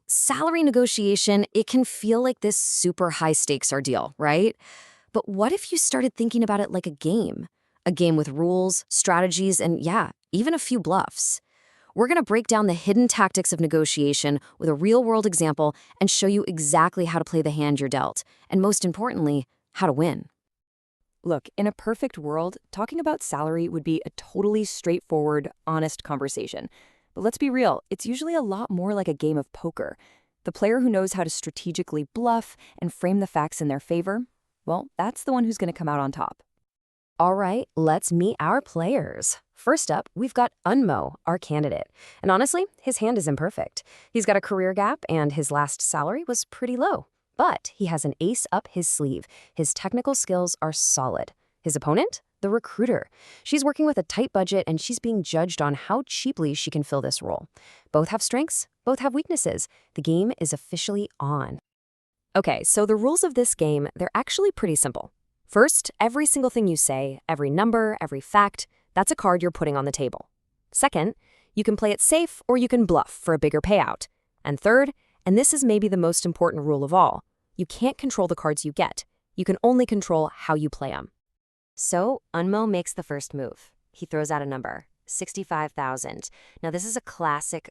Salary negotiation, it can feel like this super high stakes ordeal, right? But what if you started thinking about it like a game? A game with rules, strategies, and yeah, even a few bluffs. We're going to break down the hidden tactics of negotiation with a real world example and show you exactly how to play the hand you're dealt, and most importantly, how to win. Look, in a perfect world, talking about salary would be a totally straightforward, honest conversation. But let's be real, it's usually a lot more like a game of poker. The player who knows how to strategically bluff and frame the facts in their favor, well, that's the one who's going to come out on top. All right, let's meet our players. First up, we've got Unmo, our candidate. And honestly, his hand is imperfect. He's got a career gap, and his last salary was pretty low. But he has an ace up his sleeve. His technical skills are solid. His opponent? The recruiter. She's working with a tight budget, and she's being judged on how cheaply she can fill this role. Both have strengths, both have weaknesses. The game is officially on. Okay, so the rules of this game, they're actually pretty simple. First, every single thing you say, every number, every fact, that's a card you're putting on the table. Second, you can play it safe or you can bluff for a bigger payout. And third, and this is maybe the most important rule of all, you can't control the cards you get. You can only control how you play them. So, Unmo makes the first move. He throws out a number, 65,000. Now, this is a classic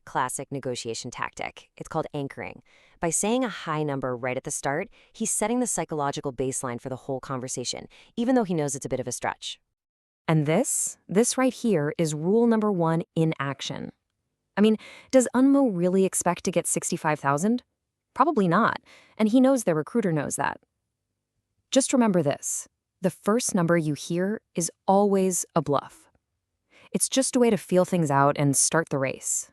negotiation tactic. It's called anchoring. By saying a high number right at the start, he's setting the psychological baseline for the whole conversation, even though he knows it's a bit of a stretch. And this right here is rule number 1 in action. I mean, does Unmo really expect to get 65,000? Probably not, and he knows their recruiter knows that. Just remember this. The first number you hear is always a bluff. It's just a way to feel things out and start the race.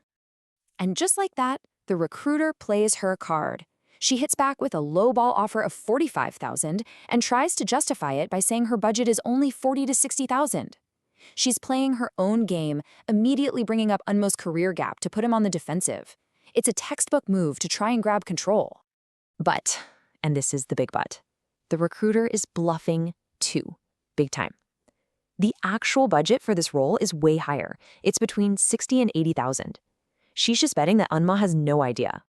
And just like that, the recruiter plays her card. She hits back with a lowball offer of 45,000 and tries to justify it by saying her budget is only 40 to 60,000. She's playing her own game, immediately bringing up Unmo's career gap to put him on the defensive. It's a textbook move to try and grab control. But, and this is the big but, the recruiter is bluffing too, big time. The actual budget for this role is way higher. It's between 60 and 80,000. She's just betting that Unmo has no idea.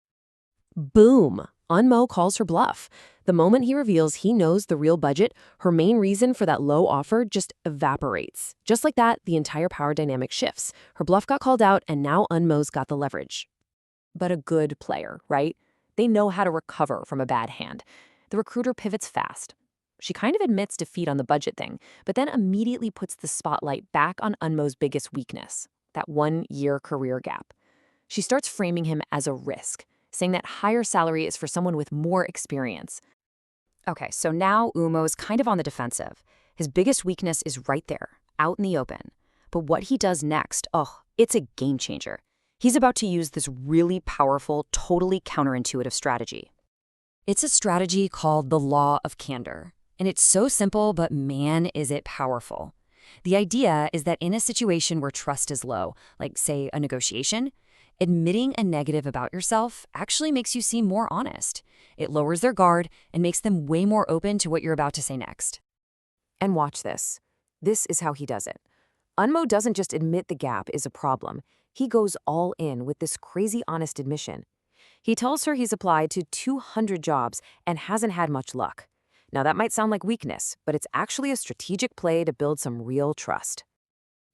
Boom! Unmo calls her bluff. The moment he reveals he knows the real budget, her main reason for that low offer just evaporates. Just like that, the entire power dynamic shifts. Her bluff got called out, and now Unmo's got the leverage. But a good player, right? They know how to recover from a bad hand. The recruiter pivots fast. She kind of admits defeat on the budget thing, but then immediately puts the spotlight back on Unmo's biggest weakness, that 1-year career gap. She starts framing him as a risk, saying that higher salary is for someone with more experience. Okay, so now Unmo's kind of on the defensive. His biggest weakness is right there, out in the open. But what he does next, it's a game changer. He's about to use this really powerful, totally counterintuitive strategy. It's a strategy called the law of candor. And it's so simple, but man, is it powerful. The idea is that in a situation where trust is low, like, say, a negotiation, admitting a negative about yourself actually makes you seem more honest. It lowers their guard and makes them way more open to what you're about to say next. And watch this. This is how he does it. Unmo doesn't just admit the gap is a problem. He goes all in with this crazy honest admission. He tells her he's applied to 200 jobs and hasn't had much luck. Now, that might sound like weakness, but it's actually a strategic play to build some real trust.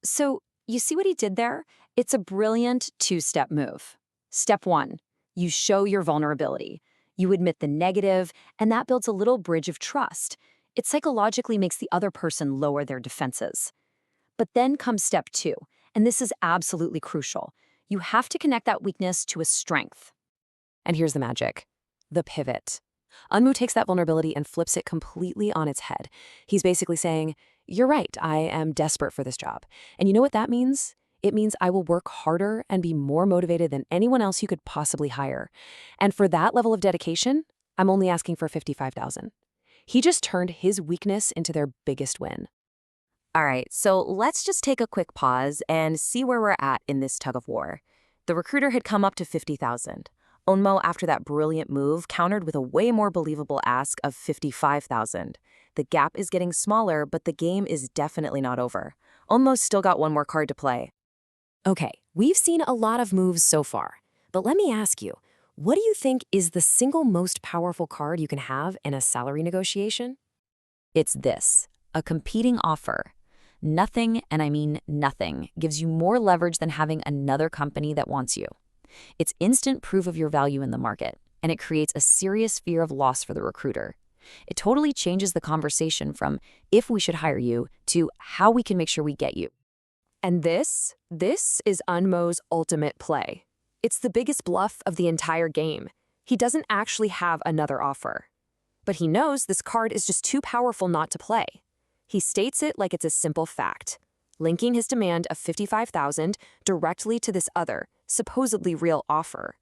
So, you see what he did there? It's a brilliant 2-step move. Step 1, you show your vulnerability. You admit the negative, and that builds a little bridge of trust. It psychologically makes the other person lower their defenses. But then comes step 2, and this is absolutely crucial. You have to connect that weakness to a strength. And here's the magic. The pivot. Unmo takes that vulnerability and flips it completely on its head. He's basically saying, you're right, I am desperate for this job. And you know what that means? It means I will work harder and be more motivated than anyone else you could possibly hire. And for that level of dedication, I'm only asking for 55,000. He just turned his weakness into their biggest win. All right, so let's just take a quick pause and see where we're at in this tug of war. The recruiter had come up to 50,000. Unmo, after that brilliant move, countered with a way more believable ask of 55,000. The gap is getting smaller, but the game is definitely not over. Unmo's still got one more card to play. Okay, we've seen a lot of moves so far, but let me ask you, what do you think is the single most powerful card you can have in a salary negotiation? It's this: a competing offer. Nothing, and I mean nothing, gives you more leverage than having another company that wants you. It's instant proof of your value in the market, and it creates a serious fear of loss for the recruiter. It totally changes the conversation from if we should hire you to how we can make sure we get you. And this is Unmo's ultimate play. It's the biggest bluff of the entire game. He doesn't actually have another offer. But he knows this card is just too powerful not to play. He states it like it's a simple fact, linking his demand of $55,000 directly to this other, supposedly real offer.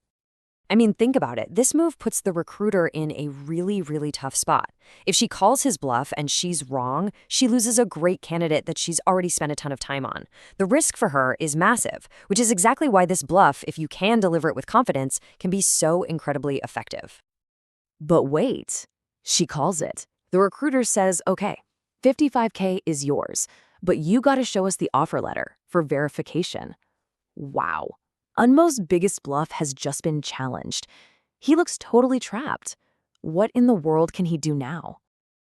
I mean, think about it. This move puts the recruiter in a really, really tough spot. If she calls his bluff and she's wrong, she loses a great candidate that she's already spent a ton of time on. The risk for her is massive, which is exactly why this bluff, if you can deliver it with confidence, can be so incredibly effective. But wait, she calls it. The recruiter says, okay, $55K is yours, but you gotta show us the offer letter for verification. Wow. Unmo's biggest bluff has just been challenged. He looks totally trapped. What in the world can he do now?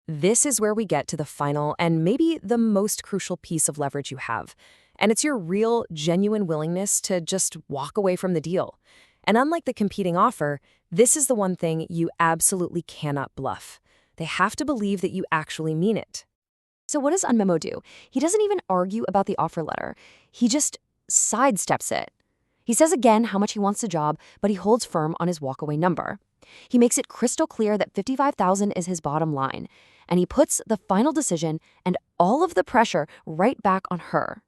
This is where we get to the final and maybe the most crucial piece of leverage you have. And it's your real, genuine willingness to just walk away from the deal. And unlike the competing offer, this is the one thing you absolutely cannot bluff. They have to believe that you actually mean it. So what does Unmemo do? He doesn't even argue about the offer letter. He just sidesteps it. He says again how much he wants the job, but he holds firm on his walkaway number. He makes it crystal clear that $55,000 is his bottom line, and he puts the final decision and all of the pressure right back on her.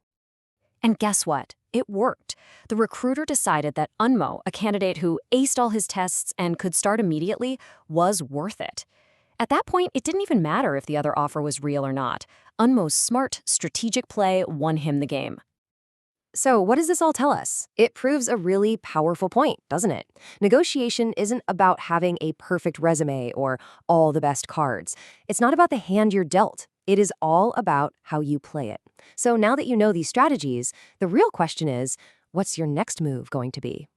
And guess what? It worked. The recruiter decided that Unmo, a candidate who aced all his tests and could start immediately, was worth it. At that point, it didn't even matter if the other offer was real or not. Unmo's smart, strategic play won him the game. So what does this all tell us? It proves a really powerful point, doesn't it? Negotiation isn't about having a perfect resume or all the best cards. It's not about the hand you're dealt. It is all about how you play it. So now that you know these strategies, the real question is, what's your next move going to be?